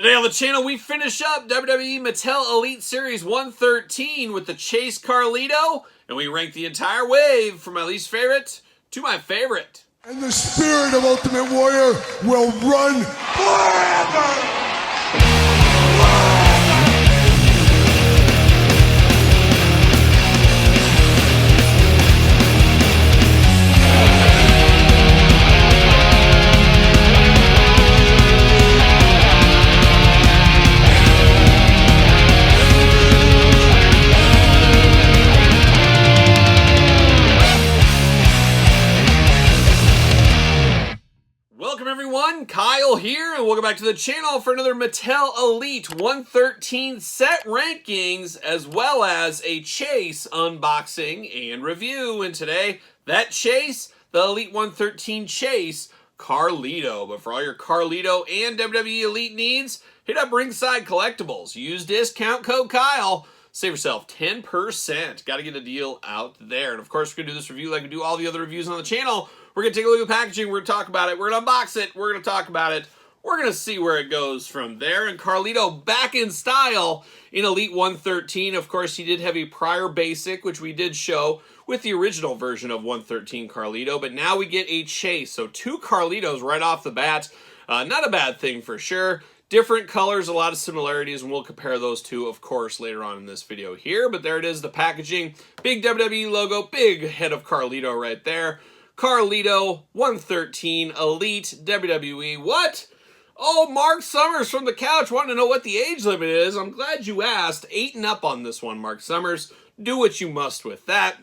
Today on the channel, we finish up WWE Mattel Elite Series 113 with the Chase Carlito, and we rank the entire wave from my least favorite to my favorite. And the spirit of Ultimate Warrior will run forever! Welcome everyone, Kyle here, and welcome back to the channel for another Mattel Elite 113 set rankings, as well as a Chase unboxing and review. And today, that Chase, the Elite 113 Chase Carlito. But for all your Carlito and WWE Elite needs, hit up Ringside Collectibles. Use discount code Kyle. Save yourself 10%. Got to get a deal out there. And of course, we're going to do this review like we do all the other reviews on the channel. We're going to take a look at the packaging. We're going to talk about it. We're going to unbox it. We're going to talk about it. We're going to see where it goes from there. And Carlito back in style in Elite 113. Of course, he did have a prior basic, which we did show with the original version of 113 Carlito. But now we get a Chase. So two Carlitos right off the bat. Not a bad thing for sure. Different colors, a lot of similarities, and we'll compare those two, of course, later on in this video here. But there it is, the packaging. Big WWE logo, big head of Carlito right there. Carlito 113 Elite WWE. What? Oh, Mark Summers from the couch wanting to know what the age limit is. I'm glad you asked. 8 and up on this one, Mark Summers. Do what you must with that.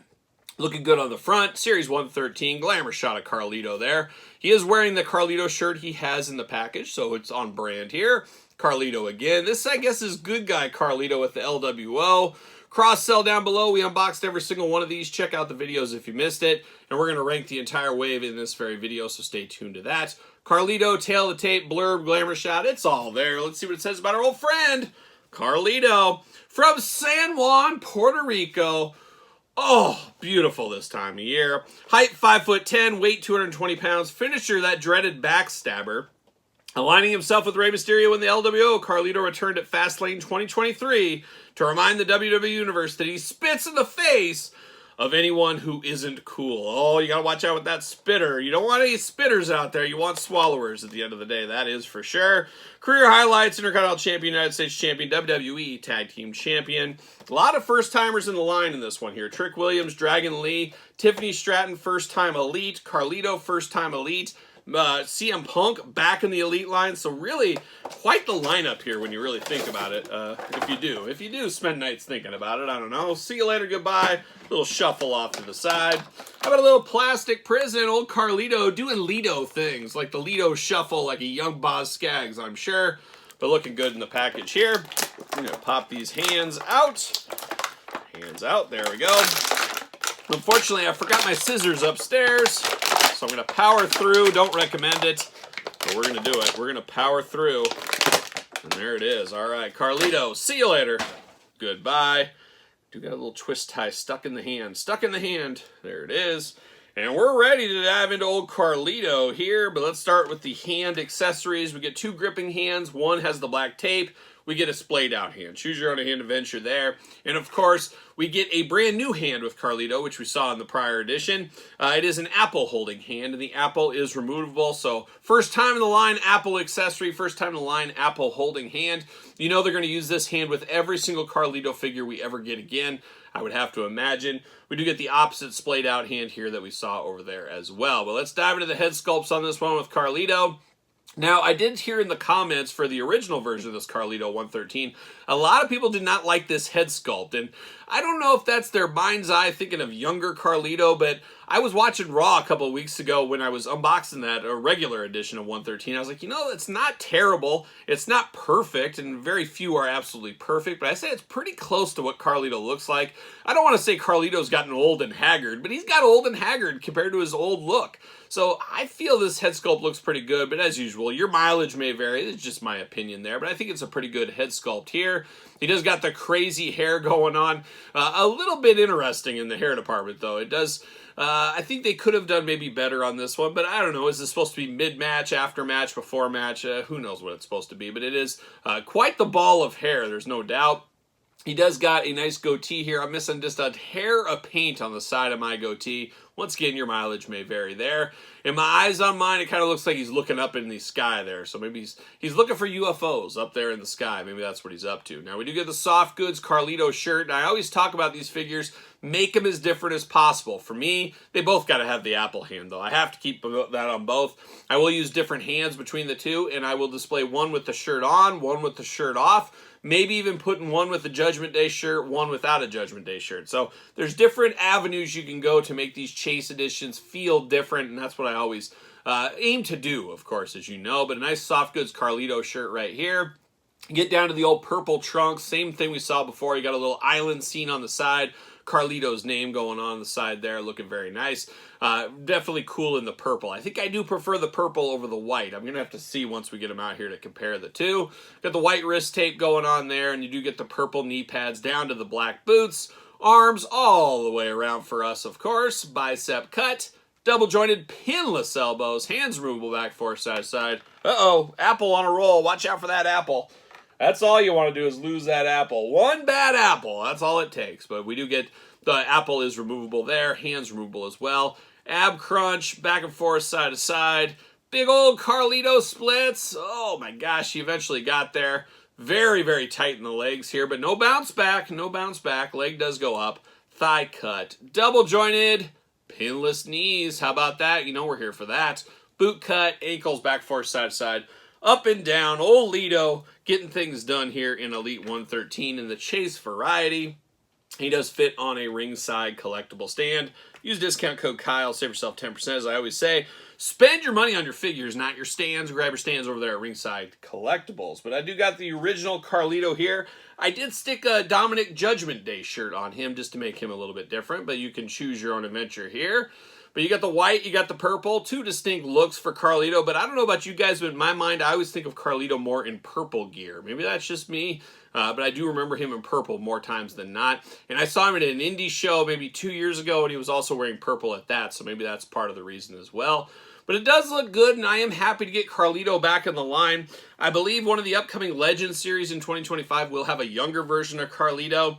Looking good on the front. Series 113. Glamour shot of Carlito there. He is wearing the Carlito shirt he has in the package, so it's on brand here. Carlito again. This, I guess, is good guy Carlito with the LWO. Cross-sell down below. We unboxed every single one of these. Check out the videos if you missed it. And we're going to rank the entire wave in this very video, so stay tuned to that. Carlito, tail of the tape, blurb, glamour shot. It's all there. Let's see what it says about our old friend, Carlito. From San Juan, Puerto Rico. Oh, beautiful this time of year. Height 5'10", weight 220 pounds. Finisher, that dreaded backstabber. Aligning himself with Rey Mysterio in the LWO, Carlito returned at Fastlane 2023 to remind the WWE Universe that he spits in the face of anyone who isn't cool. Oh, you gotta watch out with that spitter. You don't want any spitters out there. You want swallowers at the end of the day. That is for sure. Career highlights: Intercontinental Champion, United States Champion, WWE Tag Team Champion. A lot of first-timers in the line in this one here. Trick Williams, Dragon Lee, Tiffany Stratton, first-time Elite. Carlito, first-time Elite. CM Punk back in the Elite line. So really quite the lineup here when you really think about it. If you do spend nights thinking about it, I don't know. See you later, goodbye. Little shuffle off to the side. How about a little plastic prison? Old Carlito doing Lido things, like the Lido shuffle, like a young Boz Scaggs, I'm sure. But looking good in the package here. I'm gonna pop these hands out. Hands out, there we go. Unfortunately, I forgot my scissors upstairs. So I'm going to power through. Don't recommend it, but we're going to do it. We're going to power through. And there it is. All right, Carlito, see you later. Goodbye. Do got a little twist tie stuck in the hand. Stuck in the hand. There it is. And we're ready to dive into old Carlito here, but let's start with the hand accessories. We get 2 gripping hands. One has the black tape. We get a splayed out hand. Choose your own hand adventure there. And of course, we get a brand new hand with Carlito, which we saw in the prior edition. It is an apple holding hand, and the apple is removable. So first time in the line, apple accessory. First time in the line, apple holding hand. You know they're going to use this hand with every single Carlito figure we ever get again, I would have to imagine. We do get the opposite splayed out hand here that we saw over there as well. But let's dive into the head sculpts on this one with Carlito. Now, I did hear in the comments for the original version of this Carlito 113, a lot of people did not like this head sculpt, and I don't know if that's their mind's eye thinking of younger Carlito, but I was watching Raw a couple of weeks ago when I was unboxing that, a regular edition of 113. I was like, you know, it's not terrible, it's not perfect, and very few are absolutely perfect, but I say it's pretty close to what Carlito looks like. I don't want to say Carlito's gotten old and haggard, but he's got old and haggard compared to his old look. So I feel this head sculpt looks pretty good, but as usual, your mileage may vary. It's just my opinion there, but I think it's a pretty good head sculpt here. He does got the crazy hair going on. A little bit interesting in the hair department, though. It does I think they could have done maybe better on this one, but I don't know. Is this supposed to be mid-match, after match, before match? Who knows what it's supposed to be, but it is quite the ball of hair, there's no doubt. He does got a nice goatee here. I'm missing just a hair of paint on the side of my goatee. Once again, your mileage may vary there. And my eyes on mine, it kind of looks like he's looking up in the sky there. So maybe he's looking for UFOs up there in the sky. Maybe that's what he's up to. Now, we do get the soft goods Carlito shirt. And I always talk about these figures, make them as different as possible. For me, they both got to have the Apple hand, though. I have to keep that on both. I will use different hands between the two, and I will display one with the shirt on, one with the shirt off. Maybe even putting one with a Judgment Day shirt, one without a Judgment Day shirt. So there's different avenues you can go to make these Chase editions feel different, and that's what I always aim to do, of course, as you know. But a nice soft goods Carlito shirt right here. Get down to the old purple trunks. Same thing we saw before. You got a little island scene on the side. Carlito's name going on the side there, looking very nice. Definitely cool in the purple. I think I do prefer the purple over the white. I'm going to have to see once we get them out here to compare the two. Got the white wrist tape going on there, and you do get the purple knee pads down to the black boots. Arms all the way around for us, of course. Bicep cut. Double jointed pinless elbows. Hands removable back for side to side. Uh-oh, apple on a roll. Watch out for that apple. That's all you want to do is lose that apple. One bad apple. That's all it takes. But we do get the apple is removable there. Hands removable as well. Ab crunch, back and forth, side to side. Big old Carlito splits. Oh my gosh, he eventually got there. Very, very tight in the legs here, but no bounce back. No bounce back. Leg does go up. Thigh cut. Double jointed. Pinless knees. How about that? You know we're here for that. Boot cut. Ankles back, forth, side to side. Up and down. Old Lito getting things done here in Elite 113 in the Chase variety. He does fit on a ringside collectible stand. Use discount code Kyle, save yourself 10%, as I always say. Spend your money on your figures, not your stands. Grab your stands over there at Ringside Collectibles. But I do got the original Carlito here. I did stick a Dominic Judgment Day shirt on him just to make him a little bit different, but you can choose your own adventure here. But you got the white, you got the purple, two distinct looks for Carlito. But I don't know about you guys, but in my mind, I always think of Carlito more in purple gear. Maybe that's just me, but I do remember him in purple more times than not. And I saw him at an indie show maybe 2 years ago, and he was also wearing purple at that, so maybe that's part of the reason as well. But it does look good, and I am happy to get Carlito back in the line. I believe one of the upcoming Legends series in 2025 will have a younger version of Carlito.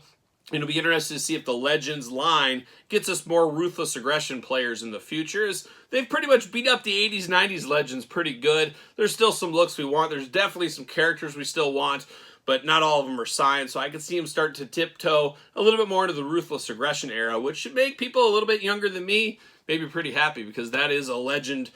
It'll be interesting to see if the Legends line gets us more Ruthless Aggression players in the future. They've pretty much beat up the 80s, 90s Legends pretty good. There's still some looks we want. There's definitely some characters we still want, but not all of them are signed. So I can see them start to tiptoe a little bit more into the Ruthless Aggression era, which should make people a little bit younger than me maybe pretty happy, because that is a Legend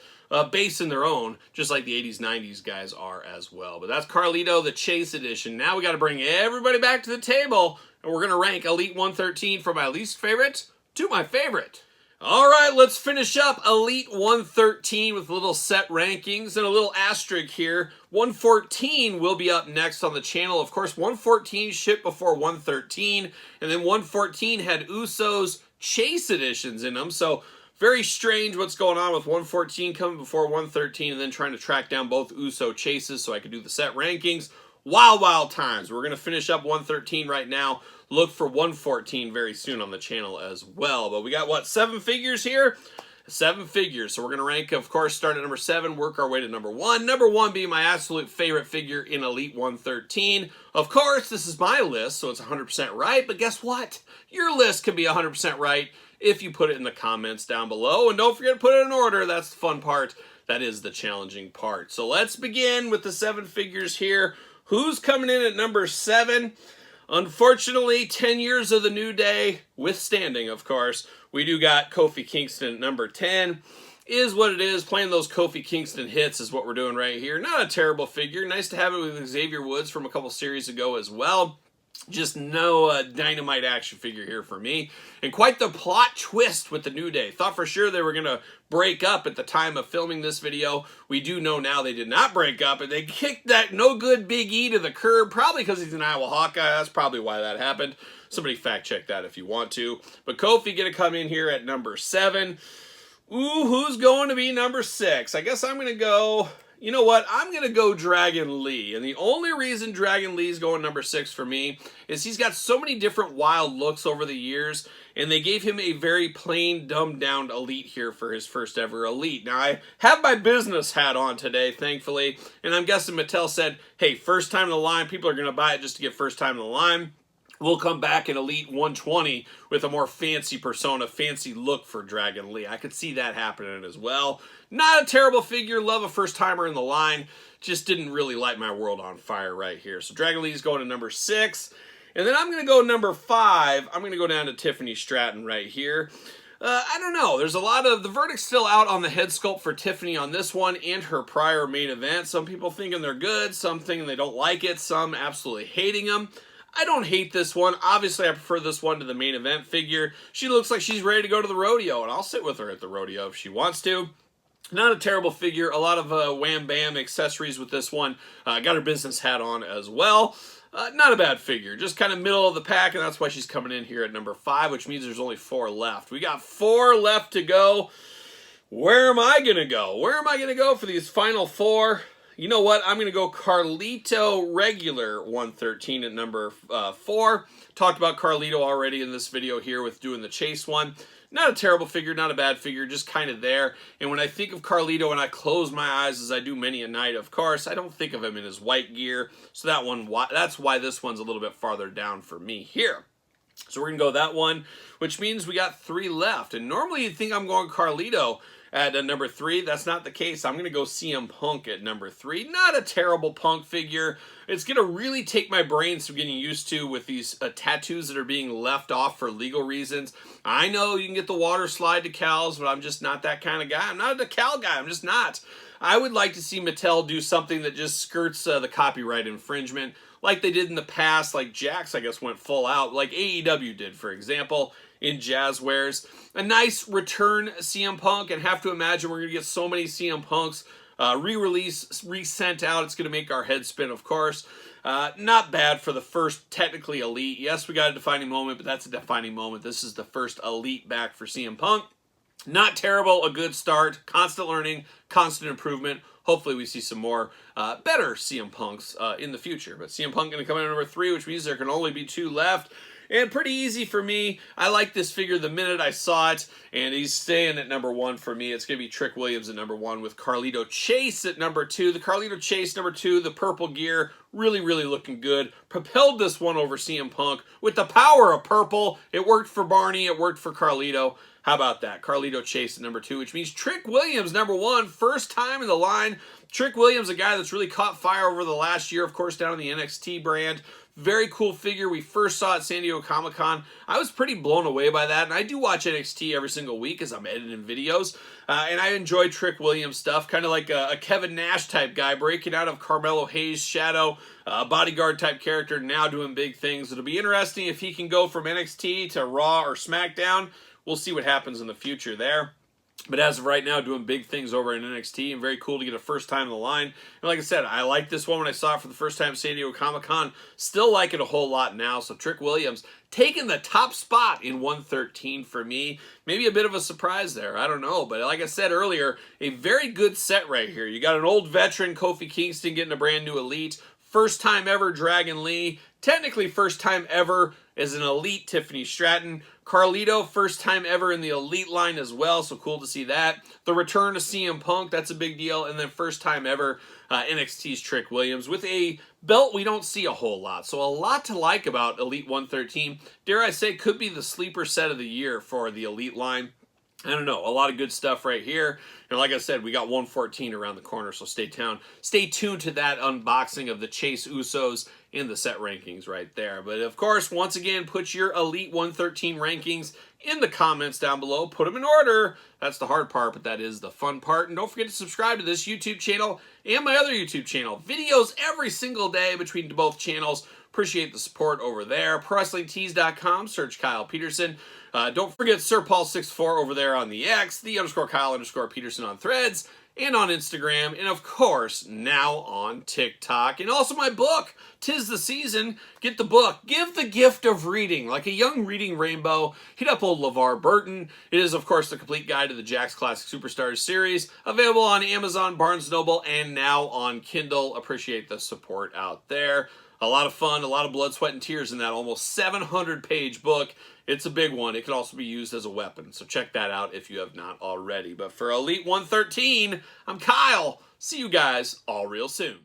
base in their own, just like the 80s, 90s guys are as well. But that's Carlito, the Chase Edition. Now we got to bring everybody back to the table, and we're going to rank Elite 113 from my least favorite to my favorite. All right, let's finish up Elite 113 with little set rankings and a little asterisk here. 114 will be up next on the channel. Of course, 114 shipped before 113, and then 114 had Usos Chase Editions in them, so very strange what's going on with 114 coming before 113 and then trying to track down both Uso Chases so I could do the set rankings. Wild, wild times. We're going to finish up 113 right now. Look for 114 very soon on the channel as well. But we got, what, 7 figures here? 7 figures. So we're going to rank, of course, start at number 7, work our way to number 1. Number 1 being my absolute favorite figure in Elite 113. Of course, this is my list, so it's 100% right. But guess what? Your list can be 100% right if you put it in the comments down below. And don't forget to put it in order. That's the fun part. That is the challenging part. So let's begin with the 7 figures here. Who's coming in at number 7? Unfortunately, 10 years of the New Day, withstanding, of course, we do got Kofi Kingston at number 10. Is what it is. Playing those Kofi Kingston hits is what we're doing right here. Not a terrible figure. Nice to have it with Xavier Woods from a couple series ago as well. Just no dynamite action figure here for me. And quite the plot twist with the New Day. Thought for sure they were going to break up at the time of filming this video. We do know now they did not break up, and they kicked that no good Big E to the curb, probably because he's an Iowa Hawkeye. That's probably why that happened. Somebody fact check that if you want to. But Kofi going to come in here at number 7. Ooh, who's going to be number 6? I guess I'm going to go, you know what? I'm going to go Dragon Lee. And the only reason Dragon Lee's going number 6 for me is he's got so many different wild looks over the years, and they gave him a very plain, dumbed-down Elite here for his first ever Elite. Now, I have my business hat on today, thankfully, and I'm guessing Mattel said, hey, first time in the line, people are going to buy it just to get first time in the line. We'll come back in Elite 120 with a more fancy persona, fancy look for Dragon Lee. I could see that happening as well. Not a terrible figure. Love a first-timer in the line. Just didn't really light my world on fire right here. So Dragon Lee's going to number 6. And then I'm going to go number 5. I'm going to go down to Tiffany Stratton right here. I don't know. There's a lot of... The verdict's still out on the head sculpt for Tiffany on this one and her prior main event. Some people thinking they're good. Some thinking they don't like it. Some absolutely hating them. I don't hate this one. Obviously, I prefer this one to the main event figure. She looks like she's ready to go to the rodeo, and I'll sit with her at the rodeo if she wants to. Not a terrible figure. A lot of wham bam accessories with this one. Got her business hat on as well. Not a bad figure. Just kind of middle of the pack, and that's why she's coming in here at number 5, which means there's only 4 left. We got 4 left to go. Where am I going to go? Where am I going to go for these final 4? You know what? I'm going to go Carlito Regular 113 at number 4. Talked about Carlito already in this video here with doing the chase one. Not a terrible figure, not a bad figure, just kind of there. And when I think of Carlito and I close my eyes, as I do many a night, of course, I don't think of him in his white gear. So that's why this one's a little bit farther down for me here. So we're going to go that one, which means we got 3 left. And normally you'd think I'm going Carlito at number 3. That's not the case. I'm going to go CM Punk at number 3. Not a terrible Punk figure. It's going to really take my brains from getting used to with these tattoos that are being left off for legal reasons. I know you can get the water slide decals, but I'm just not that kind of guy. I'm not a decal guy. I'm just not. I would like to see Mattel do something that just skirts the copyright infringement like they did in the past, like Jakks, I guess, went full out, like AEW did, for example, in Jazzwares. A nice return CM Punk, and have to imagine we're going to get so many CM Punks re-release, re-sent out. It's going to make our head spin, of course. Not bad for the first technically Elite. Yes, we got a defining moment, but that's a defining moment. This is the first Elite back for CM Punk. Not terrible, a good start, constant learning, constant improvement. Hopefully we see some more better CM Punks in the future. But CM Punk going to come in at number 3, which means there can only be 2 left. And pretty easy for me. I like this figure the minute I saw it, and he's staying at number 1 for me. It's going to be Trick Williams at number 1 with Carlito Chase at number 2. The Carlito Chase, number 2, the purple gear, really, really looking good. Propelled this one over CM Punk with the power of purple. It worked for Barney. It worked for Carlito. How about that? Carlito Chase at number 2, which means Trick Williams, number 1, first time in the line. Trick Williams, a guy that's really caught fire over the last year, of course, down in the NXT brand. Very cool figure. We first saw it at San Diego Comic-Con. I was pretty blown away by that, and I do watch NXT every single week as I'm editing videos, and I enjoy Trick Williams stuff, kind of like a Kevin Nash type guy, breaking out of Carmelo Hayes' shadow, bodyguard type character, now doing big things. It'll be interesting if he can go from NXT to Raw or SmackDown. We'll see what happens in the future there. But as of right now, doing big things over in NXT, and very cool to get a first time in the line. And like I said, I liked this one when I saw it for the first time at San Diego Comic-Con. Still like it a whole lot now. So Trick Williams taking the top spot in 113 for me. Maybe a bit of a surprise there. I don't know. But like I said earlier, a very good set right here. You got an old veteran, Kofi Kingston, getting a brand new Elite. First time ever, Dragon Lee. Technically first time ever as an Elite, Tiffany Stratton. Carlito, first time ever in the Elite line as well, so cool to see that. The return to CM Punk, that's a big deal. And then first time ever, NXT's Trick Williams with a belt we don't see a whole lot. So a lot to like about Elite 113. Dare I say, could be the sleeper set of the year for the Elite line. I don't know, a lot of good stuff right here. And like I said, we got 114 around the corner, so stay tuned to that unboxing of the Chase Usos in the set rankings right there. But of course, once again, put your Elite 113 rankings in the comments down below. Put them in order. That's the hard part, but that is the fun part. And don't forget to subscribe to this YouTube channel and my other YouTube channel. Videos every single day between both channels. Appreciate the support over there. ProWrestlingTees.com. Search Kyle Peterson. Don't forget Sir Paul 64 over there on the X, the _Kyle_Peterson on Threads, and on Instagram, and of course, now on TikTok. And also my book, 'Tis the Season. Get the book. Give the gift of reading. Like a young reading rainbow, hit up old LeVar Burton. It is, of course, the complete guide to the Jakks Classic Superstars series. Available on Amazon, Barnes & Noble, and now on Kindle. Appreciate the support out there. A lot of fun, a lot of blood, sweat, and tears in that almost 700-page book. It's a big one. It can also be used as a weapon, so check that out if you have not already. But for Elite 113, I'm Kyle. See you guys all real soon.